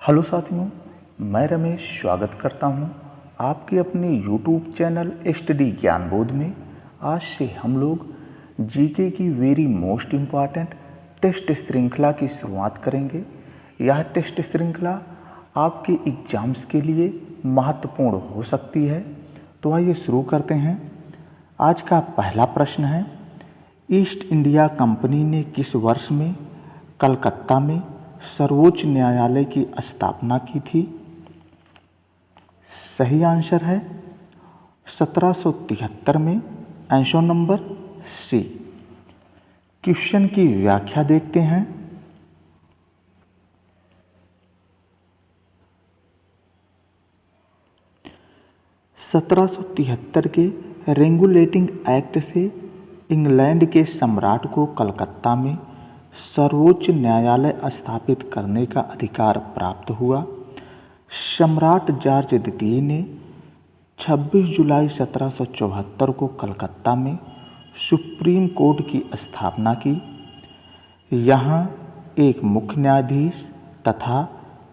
Hello साथियों, मैं रमेश स्वागत करता हूं आपके अपने YouTube चैनल स्टडी ज्ञान बोध में। आज से हम लोग जीके की वेरी मोस्ट इम्पॉर्टेंट टेस्ट श्रृंखला की शुरुआत करेंगे। यह टेस्ट श्रृंखला आपके एग्जाम्स के लिए महत्वपूर्ण हो सकती है। तो आइए शुरू करते हैं। आज का पहला प्रश्न है, ईस्ट इंडिया कंपनी ने किस वर्ष में कलकत्ता में सर्वोच्च न्यायालय की स्थापना की थी? सही आंसर है 1773 में। Answer number C. क्वेश्चन की व्याख्या देखते हैं। (1773) के रेगुलेटिंग एक्ट से इंग्लैंड के सम्राट को कलकत्ता में सर्वोच्च न्यायालय स्थापित करने का अधिकार प्राप्त हुआ। सम्राट जॉर्ज द्वितीय ने 26 जुलाई 1774 को कलकत्ता में सुप्रीम कोर्ट की स्थापना की। यहाँ एक मुख्य न्यायाधीश तथा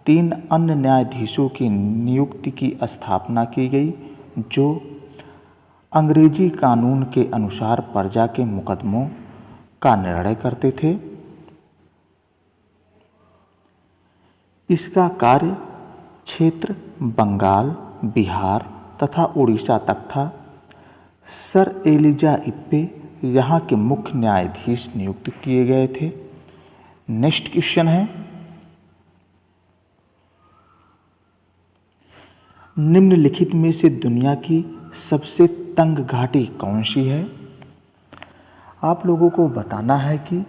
3 अन्य न्यायाधीशों की नियुक्ति की स्थापना की गई, जो अंग्रेजी कानून के अनुसार प्रजा के मुकदमों का निर्णय करते थे। इसका कार्य क्षेत्र बंगाल, बिहार तथा उड़ीसा तक था। सर एलिजा इप्पे यहाँ के मुख्य न्यायाधीश नियुक्त किए गए थे। नेक्स्ट क्वेश्चन है, निम्नलिखित में से दुनिया की सबसे तंग घाटी कौन सी है? आप लोगों को बताना है कि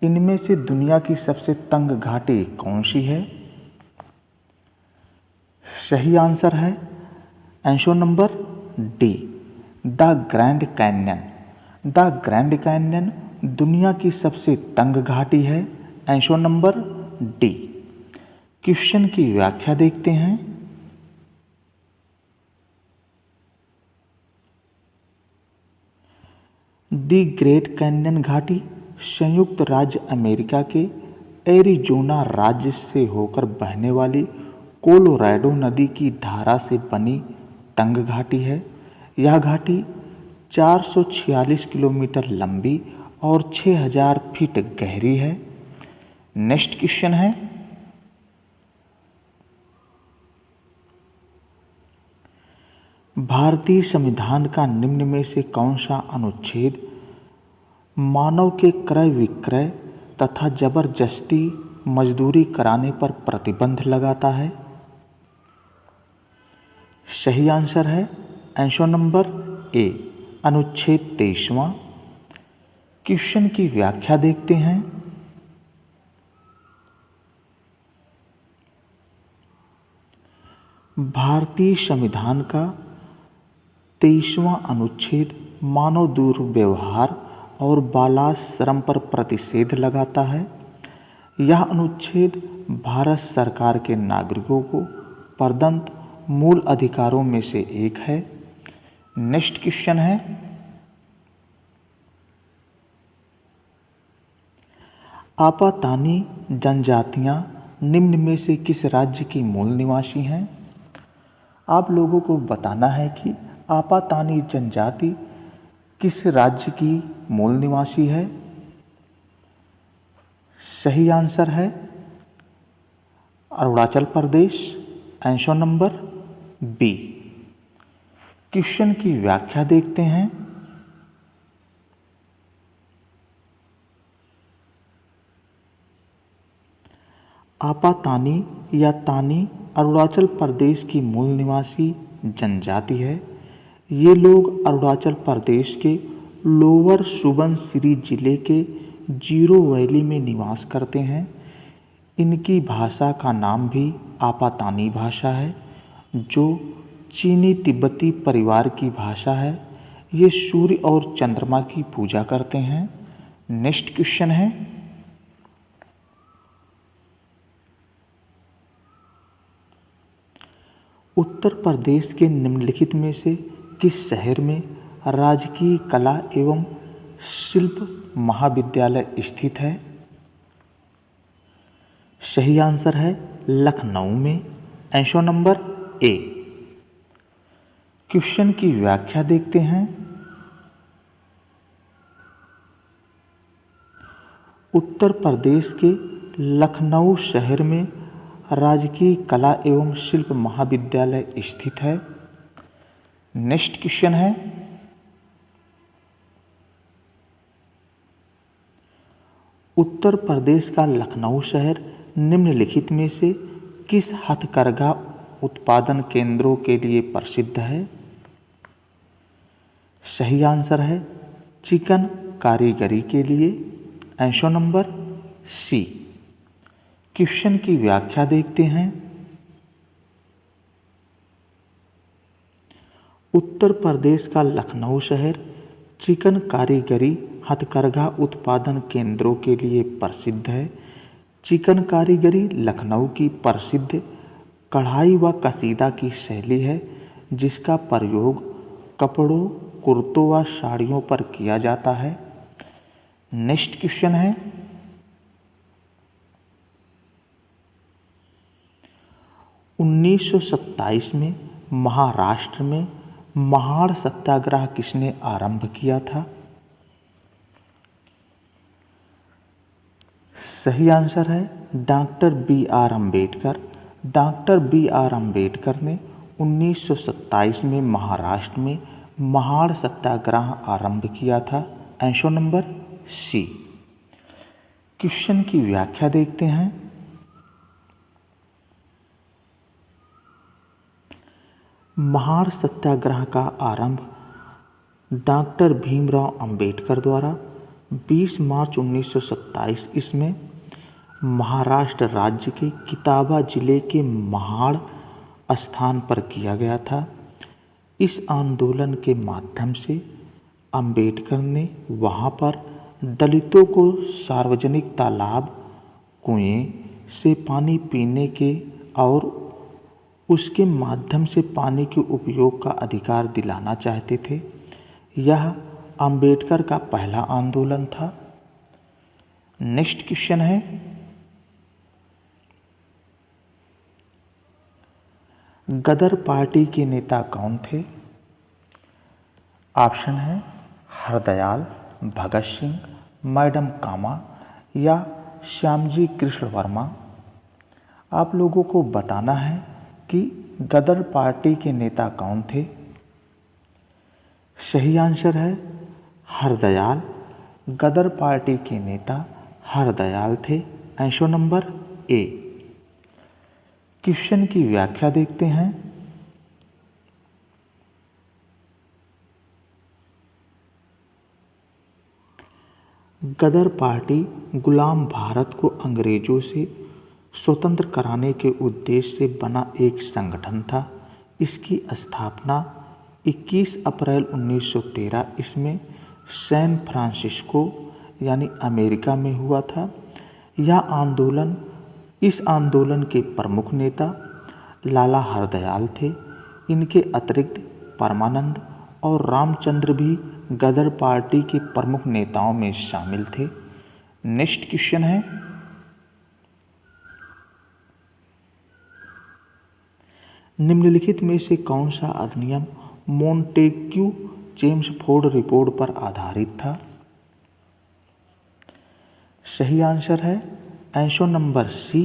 इनमें से दुनिया की सबसे तंग घाटी कौन सी है। सही आंसर है answer number D, the grand Canyon. The grand Canyon दुनिया की सबसे तंग घाटी है। Answer number D. क्वेश्चन की व्याख्या देखते हैं। दी ग्रेट कैन्यन घाटी संयुक्त राज्य अमेरिका के एरिज़ोना राज्य से होकर बहने वाली कोलोराडो नदी की धारा से बनी तंग घाटी है। यह घाटी 446 किलोमीटर लंबी और 6000 फीट गहरी है। नेक्स्ट क्वेश्चन है, भारतीय संविधान का निम्न में से कौन सा अनुच्छेद मानव के क्रय विक्रय तथा जबरदस्ती मजदूरी कराने पर प्रतिबंध लगाता है? सही आंसर है आंसर नंबर ए, अनुच्छेद 23वां। क्वेश्चन की व्याख्या देखते हैं। भारतीय संविधान का 23वां अनुच्छेद मानव दुर्व्यवहार और बालाश्रम पर प्रतिषेध लगाता है। यह अनुच्छेद भारत सरकार के नागरिकों को प्रदत्त मूल अधिकारों में से एक है। नेक्स्ट क्वेश्चन है, आपातानी जनजातियां निम्न में से किस राज्य की मूल निवासी हैं? आप लोगों को बताना है कि आपातानी जनजाति किस राज्य की मूल निवासी है। सही आंसर है Arunachal Pradesh. Answer number B. Question की व्याख्या देखते हैं। आपातानी या तानी अरुणाचल प्रदेश की मूल निवासी जनजाति है। ये लोग अरुणाचल प्रदेश के लोअर सुबनसिरी जिले के जीरो वैली में निवास करते हैं। इनकी भाषा का नाम भी आपातानी भाषा है, जो चीनी तिब्बती परिवार की भाषा है। ये सूर्य और चंद्रमा की पूजा करते हैं। नेक्स्ट क्वेश्चन है, उत्तर प्रदेश के निम्नलिखित में से किस शहर में राजकीय कला एवं शिल्प महाविद्यालय स्थित है? सही आंसर है लखनऊ में, आंसर नंबर ए। क्वेश्चन की व्याख्या देखते हैं। उत्तर प्रदेश के लखनऊ शहर में राजकीय कला एवं शिल्प महाविद्यालय स्थित है। नेक्स्ट क्वेश्चन है, उत्तर प्रदेश का लखनऊ शहर निम्नलिखित में से किस हथकरघा उत्पादन केंद्रों के लिए प्रसिद्ध है? सही आंसर है चिकन कारीगरी के लिए, आंसर नंबर सी। क्वेश्चन की व्याख्या देखते हैं। उत्तर प्रदेश का लखनऊ शहर चिकन कारीगरी हथकरघा उत्पादन केंद्रों के लिए प्रसिद्ध है। चिकन कारीगरी लखनऊ की प्रसिद्ध कढ़ाई व कसीदा की शैली है, जिसका प्रयोग कपड़ों, कुर्तों व साड़ियों पर किया जाता है। नेक्स्ट क्वेश्चन है, (1927) में महाराष्ट्र में महाड़ सत्याग्रह किसने आरंभ किया था? सही आंसर है doctor B R Ambedkar. Doctor B R Ambedkar ने 1927 में महाराष्ट्र में महाड़ सत्याग्रह आरंभ किया था, आंसर नंबर सी। क्वेश्चन की व्याख्या देखते हैं। महाड़ सत्याग्रह का आरंभ डॉक्टर भीमराव अंबेडकर द्वारा 20 मार्च 1927 ईस्वी में महाराष्ट्र राज्य के किताबा जिले के महाड़ स्थान पर किया गया था। इस आंदोलन के माध्यम से अंबेडकर ने वहां पर दलितों को सार्वजनिक तालाब, कुएं से पानी पीने के और उसके माध्यम से पानी के उपयोग का अधिकार दिलाना चाहते थे। यह अंबेडकर का पहला आंदोलन था। नेक्स्ट क्वेश्चन है, गदर पार्टी के नेता कौन थे? ऑप्शन है हरदयाल, भगत सिंह, मैडम कामा या श्यामजी कृष्ण वर्मा। आप लोगों को बताना है कि गदर पार्टी के नेता कौन थे। सही आंसर है हरदयाल। गदर पार्टी के नेता हरदयाल थे, आंसर नंबर ए। क्वेश्चन की व्याख्या देखते हैं। गदर पार्टी गुलाम भारत को अंग्रेजों से स्वतंत्र कराने के उद्देश्य से बना एक संगठन था। इसकी स्थापना 21 अप्रैल 1913 ईस्वी सैन फ्रांसिस्को यानी अमेरिका में हुआ था। इस आंदोलन के प्रमुख नेता लाला हरदयाल थे। इनके अतिरिक्त परमानंद और रामचंद्र भी गदर पार्टी के प्रमुख नेताओं में शामिल थे। नेक्स्ट क्वेश्चन है, निम्नलिखित में से कौन सा अधिनियम मोंटेग्यू चेम्सफोर्ड रिपोर्ट पर आधारित था? सही आंसर है आंसर नंबर सी,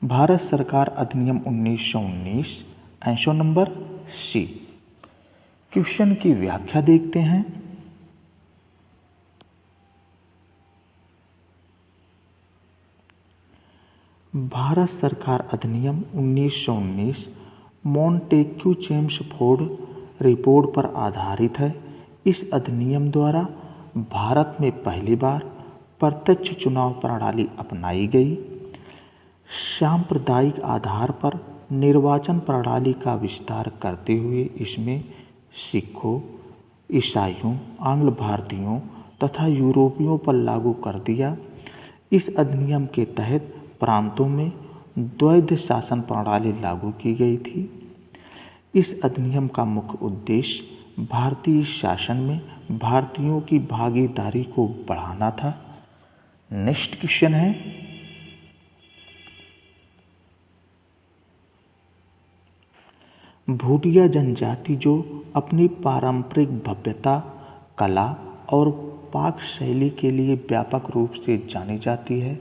भारत सरकार अधिनियम 1919, आंसर नंबर सी। क्वेश्चन की व्याख्या देखते हैं। भारत सरकार अधिनियम 1919 मोंटेग्यू चेम्सफोर्ड रिपोर्ट पर आधारित है। इस अधिनियम द्वारा भारत में पहली बार प्रत्यक्ष चुनाव प्रणाली अपनाई गई। सांप्रदायिक आधार पर निर्वाचन प्रणाली का विस्तार करते हुए इसमें सिखों, ईसाइयों, आंग्ल भारतीयों तथा यूरोपियों पर लागू कर दिया। इस अधिनियम के तहत प्रांतों में द्वैध शासन प्रणाली लागू की गई थी। इस अधिनियम का मुख्य उद्देश्य भारतीय शासन में भारतीयों की भागीदारी को बढ़ाना था। नेक्स्ट क्वेश्चन है, भूटिया जनजाति जो अपनी पारंपरिक भव्यता, कला और पाक शैली के लिए व्यापक रूप से जानी जाती है,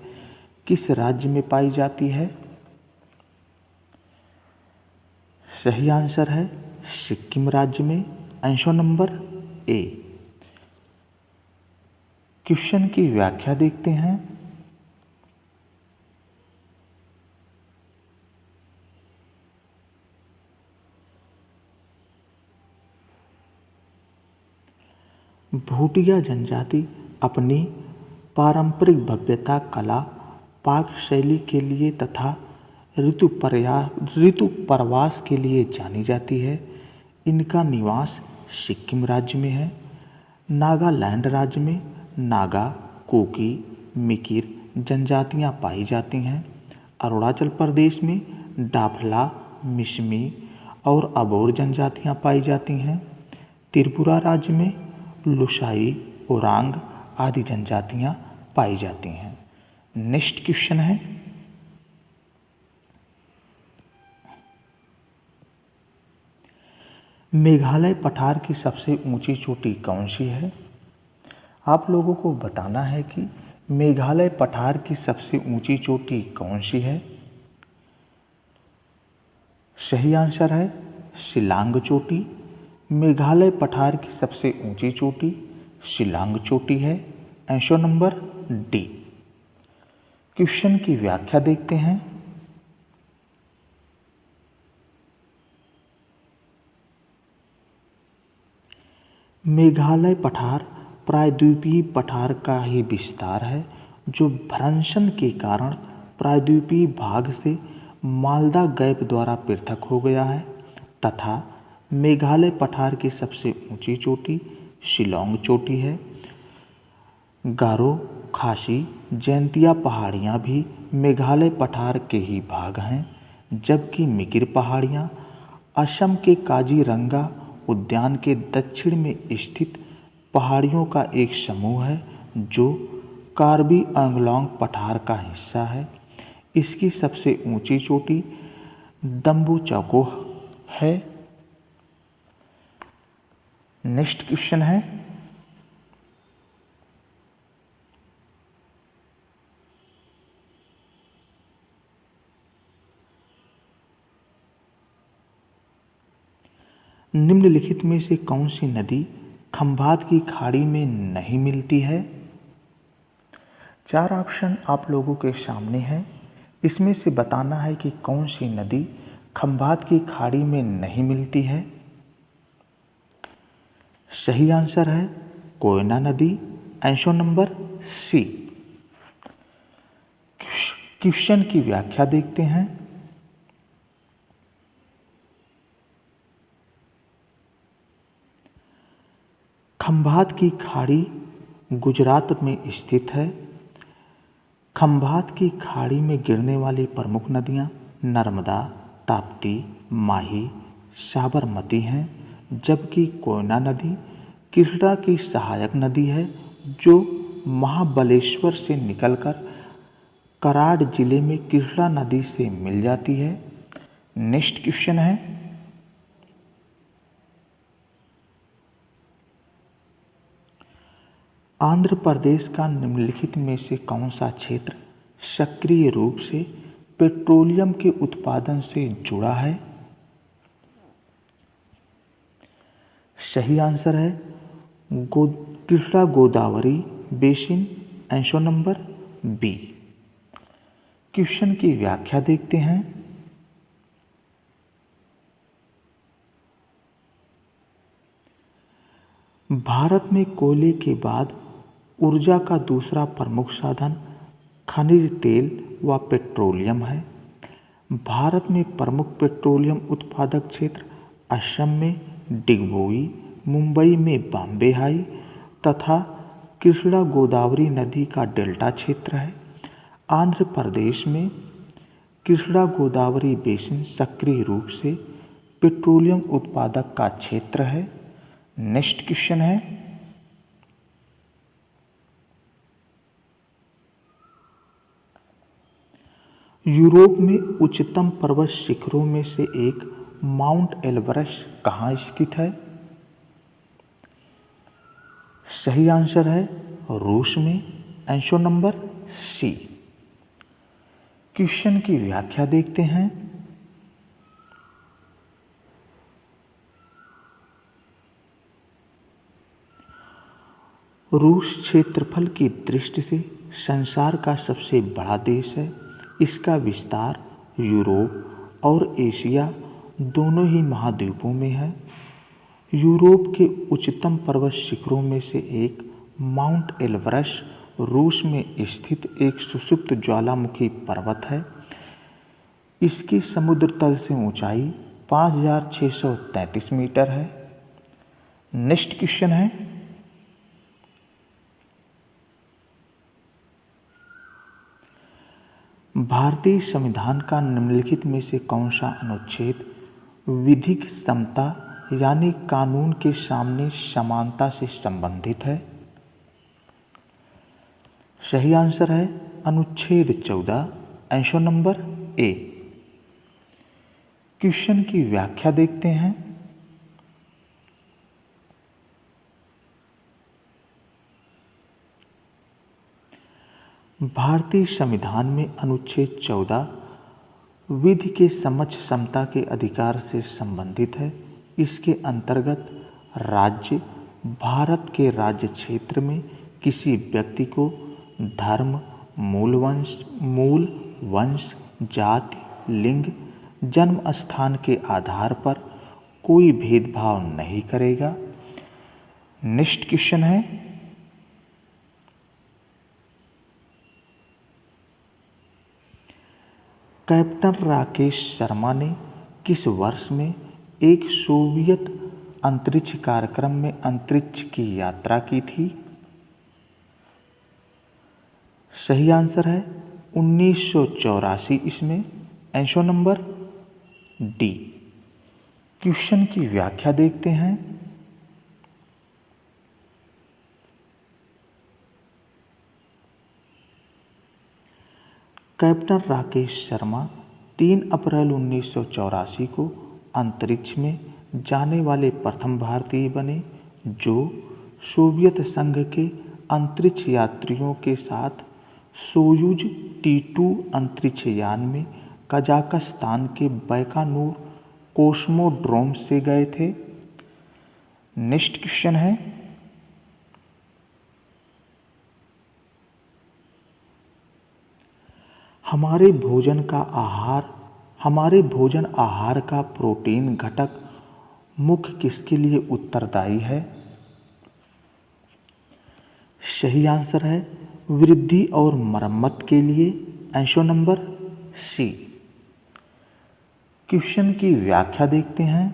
किस राज्य में पाई जाती है? सही आंसर है सिक्किम राज्य में। Answer number A. क्वेश्चन की व्याख्या देखते हैं। भूटिया जनजाति अपनी पारंपरिक भव्यता, कला, पाक शैली के लिए तथा ऋतु प्रवास के लिए जानी जाती है। इनका निवास सिक्किम राज्य में है। नागालैंड राज्य में नागा, कुकी, मिकिर जनजातियां पाई जाती हैं। अरुणाचल प्रदेश में डाफला, मिसमी और अबोर जनजातियां पाई जाती हैं। त्रिपुरा राज्य में लुसाई, ओरांग आदि जनजातियां पाई जाती हैं। नेक्स्ट क्वेश्चन है, मेघालय पठार की सबसे ऊंची चोटी कौन सी है? आप लोगों को बताना है कि मेघालय पठार की सबसे ऊंची चोटी कौन सी है। सही आंसर है शिलांग चोटी। मेघालय पठार की सबसे ऊंची चोटी शिलांग चोटी है। Answer number D. क्वेश्चन की व्याख्या देखते हैं। मेघालय पठार प्रायद्वीपीय पठार का ही विस्तार है, जो भ्रंशन के कारण प्रायद्वीपीय भाग से मालदा गैप द्वारा पृथक हो गया है तथा मेघालय पठार की सबसे ऊंची चोटी शिलांग चोटी है। गारो, खासी, जैंतिया पहाड़ियाँ भी मेघालय पठार के ही भाग हैं, जबकि मिकिर पहाड़ियाँ असम के काजीरंगा उद्यान के दक्षिण में स्थित पहाड़ियों का एक समूह है, जो कार्बी आंगलोंग पठार का हिस्सा है। इसकी सबसे ऊंची चोटी दम्बुचौको है। नेक्स्ट क्वेश्चन है, निम्नलिखित में से कौन सी नदी खंभात की खाड़ी में नहीं मिलती है? 4 ऑप्शन आप लोगों के सामने हैं। इसमें से बताना है कि कौन सी नदी खंभात की खाड़ी में नहीं मिलती है। सही आंसर है कोयना नदी। Answer number C. क्वेश्चन की व्याख्या देखते हैं। खंभात की खाड़ी गुजरात में स्थित है। खंभात की खाड़ी में गिरने वाली प्रमुख नदियां नर्मदा, ताप्ती, माही, साबरमती हैं, जबकि कोयना नदी कृष्णा की सहायक नदी है, जो महाबलेश्वर से निकलकर कराड़ जिले में कृष्णा नदी से मिल जाती है। नेक्स्ट क्वेश्चन है, आंध्र प्रदेश का निम्नलिखित में से कौन सा क्षेत्र सक्रिय रूप से पेट्रोलियम के उत्पादन से जुड़ा है? सही आंसर है Krishna Godavari basin. Answer number B. Question की व्याख्या देखते हैं। भारत में कोयले के बाद ऊर्जा का दूसरा प्रमुख साधन खनिज तेल व पेट्रोलियम है। भारत में प्रमुख पेट्रोलियम उत्पादक क्षेत्र असम में डिगबोई, मुंबई में बॉम्बे हाई तथा कृष्णा गोदावरी नदी का डेल्टा क्षेत्र है। आंध्र प्रदेश में कृष्णा गोदावरी बेसिन सक्रिय रूप से पेट्रोलियम उत्पादक का क्षेत्र है। नेक्स्ट क्वेश्चन है, यूरोप में उच्चतम पर्वत शिखरों में से एक माउंट एवरेस्ट कहाँ स्थित है? सही आंसर है रूस में। Answer number C. क्वेश्चन की व्याख्या देखते हैं। रूस क्षेत्रफल की दृष्टि से संसार का सबसे बड़ा देश है। इसका विस्तार यूरोप और एशिया दोनों ही महाद्वीपों में है। यूरोप के उच्चतम पर्वत शिखरों में से एक माउंट एवरेस्ट रूस में स्थित एक सुषुप्त ज्वालामुखी पर्वत है। इसकी समुद्र तल से ऊंचाई 5633 मीटर है। नेक्स्ट क्वेश्चन है, भारतीय संविधान का निम्नलिखित में से कौन सा अनुच्छेद विधिक समता यानी कानून के सामने समानता से संबंधित है? सही आंसर है अनुच्छेद 14। Answer number A. क्वेश्चन की व्याख्या देखते हैं। भारतीय संविधान में अनुच्छेद 14 विधि के समक्ष समता के अधिकार से संबंधित है। इसके अंतर्गत राज्य भारत के राज्य क्षेत्र में किसी व्यक्ति को धर्म, मूल वंश, जाति, लिंग, जन्म स्थान के आधार पर कोई भेदभाव नहीं करेगा। नेक्स्ट क्वेश्चन है, कैप्टन राकेश शर्मा ने किस वर्ष में एक सोवियत अंतरिक्ष कार्यक्रम में अंतरिक्ष की यात्रा की थी? सही आंसर है 1984 इसमें। Answer number D. क्वेश्चन की व्याख्या देखते हैं। कैप्टन राकेश शर्मा 3 अप्रैल 1984 को अंतरिक्ष में जाने वाले प्रथम भारतीय बने जो सोवियत संघ के अंतरिक्ष यात्रियों के साथ सोयूज T2 अंतरिक्ष यान में कजाकिस्तान के बैकानूर कोस्मोड्रोम से गए थे। नेक्स्ट क्वेश्चन है, हमारे भोजन आहार का प्रोटीन घटक मुख्य किसके लिए उत्तरदायी है? सही आंसर है वृद्धि और मरम्मत के लिए। Answer number C. क्वेश्चन की व्याख्या देखते हैं।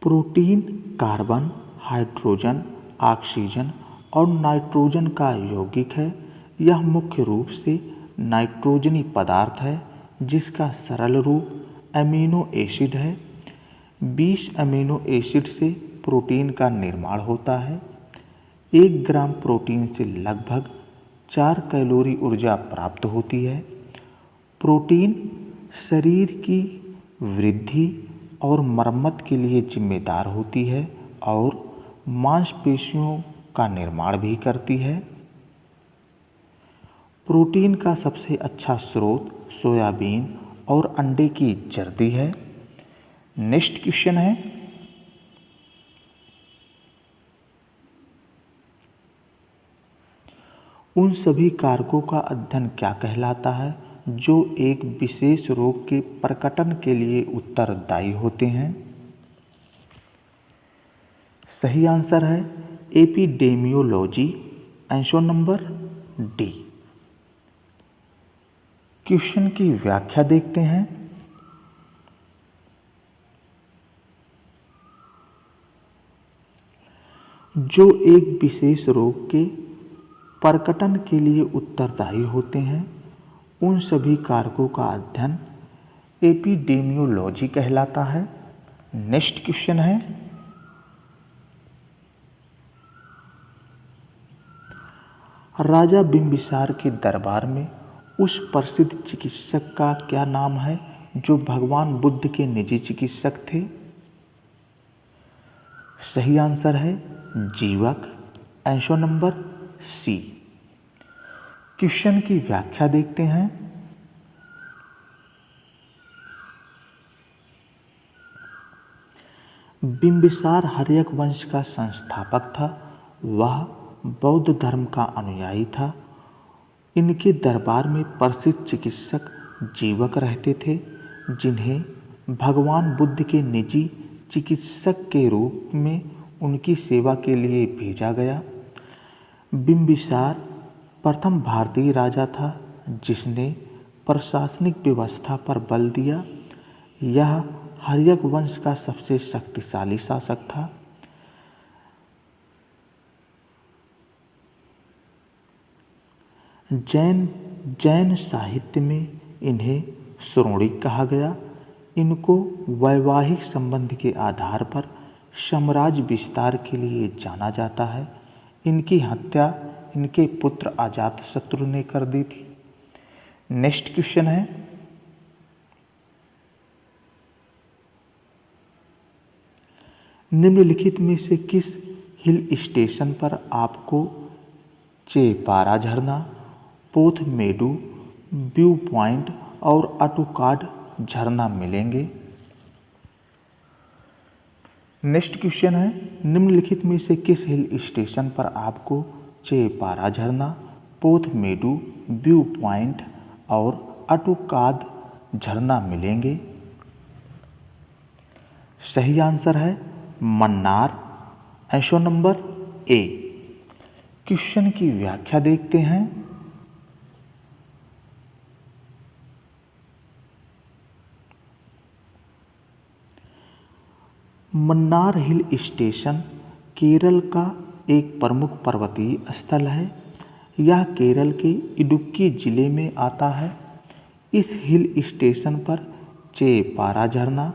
प्रोटीन कार्बन, हाइड्रोजन, ऑक्सीजन और नाइट्रोजन का यौगिक है। यह मुख्य रूप से नाइट्रोजनी पदार्थ है जिसका सरल रूप अमीनो एसिड है। 20 अमीनो एसिड से प्रोटीन का निर्माण होता है। 1 ग्राम प्रोटीन से लगभग 4 कैलोरी ऊर्जा प्राप्त होती है। प्रोटीन शरीर की वृद्धि और मरम्मत के लिए जिम्मेदार होती है और मांसपेशियों का निर्माण भी करती है। प्रोटीन का सबसे अच्छा स्रोत सोयाबीन और अंडे की जर्दी है। नेक्स्ट क्वेश्चन है, उन सभी कारकों का अध्ययन क्या कहलाता है जो एक विशेष रोग के प्रकटन के लिए उत्तरदायी होते हैं? सही आंसर है epidemiology. Answer number D. Question की व्याख्या देखते हैं। जो एक विशेष रोग के प्रकटन के लिए उत्तरदायी होते हैं उन सभी कारकों का अध्ययन एपिडेमियोलॉजी कहलाता है। नेक्स्ट क्वेश्चन है, राजा बिंबिसार के दरबार में उस प्रसिद्ध चिकित्सक का क्या नाम है जो भगवान बुद्ध के निजी चिकित्सक थे? सही आंसर है जीवक। Answer number C. क्वेश्चन की व्याख्या देखते हैं। बिंबिसार हर्यक वंश का संस्थापक था। वह बौद्ध धर्म का अनुयायी था। इनके दरबार में प्रसिद्ध चिकित्सक जीवक रहते थे, जिन्हें भगवान बुद्ध के निजी चिकित्सक के रूप में उनकी सेवा के लिए भेजा गया। बिंबिसार प्रथम भारतीय राजा था जिसने प्रशासनिक व्यवस्था पर बल दिया। यह हर्यक वंश का सबसे शक्तिशाली शासक था। जैन साहित्य में इन्हें श्रोणिक कहा गया। इनको वैवाहिक संबंध के आधार पर साम्राज्य विस्तार के लिए जाना जाता है। इनकी हत्या इनके पुत्र अजातशत्रु ने कर दी थी। नेक्स्ट क्वेश्चन है, निम्नलिखित में से किस हिल स्टेशन पर आपको चेपारा झरना, पोथमेडू व्यू पॉइंट और अटुकाड झरना मिलेंगे? नेक्स्ट क्वेश्चन है, निम्नलिखित में से किस हिल स्टेशन पर आपको चेपारा झरना, पोथमेडू व्यू पॉइंट और अटुकाद झरना मिलेंगे? सही आंसर है Mannar. Answer number A. Question की व्याख्या देखते हैं। मन्नार हिल स्टेशन केरल का एक प्रमुख पर्वतीय स्थल है। यह केरल के इडुक्की जिले में आता है। इस हिल स्टेशन पर चेपारा झरना,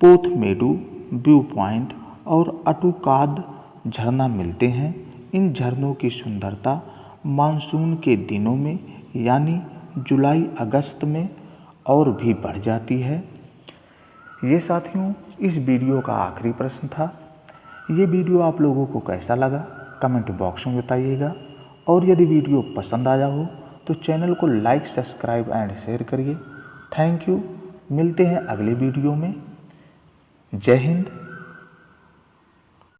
पोथमेडू व्यू पॉइंट और अटुकाद झरना मिलते हैं। इन झरनों की सुंदरता मानसून के दिनों में यानी जुलाई अगस्त में और भी बढ़ जाती है। ये साथियों इस वीडियो का आखिरी प्रश्न था। ये वीडियो आप लोगों को कैसा लगा कमेंट बॉक्स में बताइएगा, और यदि वीडियो पसंद आया हो तो चैनल को लाइक, सब्सक्राइब एंड शेयर करिए। Thank you. मिलते हैं अगले वीडियो में। जय हिंद।